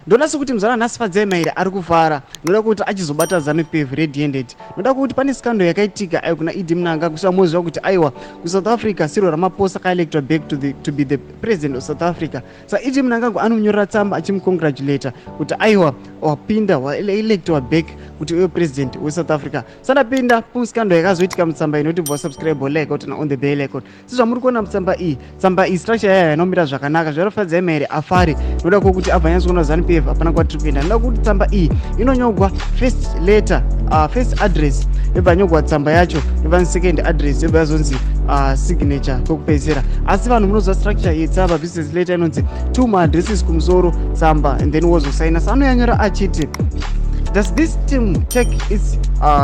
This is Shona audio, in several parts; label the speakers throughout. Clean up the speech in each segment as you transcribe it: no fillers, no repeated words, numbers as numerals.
Speaker 1: ndonasi kuti muzana nhasi Fadzemaire ari kufara, noda kuti achizobata ZANU-PF red-handed. Noda kuti pane skando yakaitika ayo kuna ED Mnangagwa kusva moziva kuti aiwa kuSouth Africa Cyril Ramaphosa akaelectwa back to be the president of South Africa. Sa ED Mnangagwa anonyorera tsamba achimcongratulata kuti aiwa wapinda waelectwa back kuti uyo president weSouth Africa. Sandapinda puskando yakazoitika mutsamba inoti bva subscribe like out on the bell icon. Sizvamuri kuona mutsamba iyi structure yayo yanomira zvakanaka zvaro Fadzemaire afare. Noda kuti abva nyatsona ZANU-PF hapana kwatiri kuenda. Noda kuti tsamba iyi inonyogwa first letter, first address yobva nyogwa tsamba yacho, yobva second address yobva yazonzi signature kwekupedzisira. Asi vanhu munozwa structure yetsamba business letter inonzi tuma addresses kumusoro tsamba and then wozosaina. Sanoyanyora achiti, does this team take its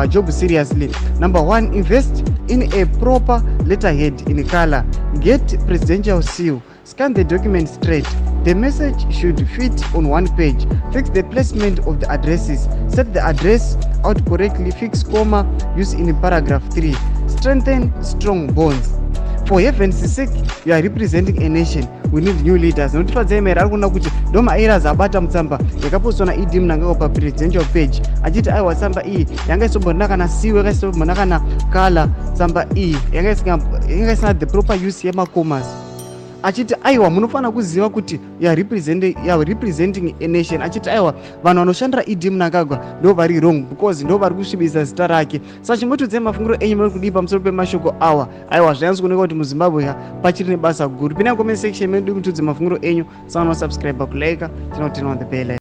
Speaker 1: job seriously? Number 1, invest in a proper letterhead in color, get presidential seal, scan the document straight. The message should fit on one page. Fix the placement of the addresses. Set the address out correctly. Fix comma used in paragraph 3. Strengthen strong bonds. For heaven's sake, you are representing a nation. We need new leaders. Not Fadzemaire ari kuona kuti ndoma eras abata mutsamba yakapostwa na ED Mnangagwa pa presidential page achiti aiwa tsamba iyi yanga isombona kana siwe yakaisombona kana kala tsamba iyi yanga isina the proper use yemacomas. Achiti aiwa munofana kuziva kuti you are representing a nation. Achiti aiwa vanhu vanoshandira ED Mnangagwa ndo vari wrong because ndo vari kusvibisa zita rake. Saka chingotudze mafungiro enyu muri kudii pamusoro pemashoko awa. Aiwa zvayanzi kuoneka kuti muZimbabwe pachiri nebasa guru. Pinda comment section medu mutudze mafungiro enyu. Sana subscribe kulike, turn on the bell.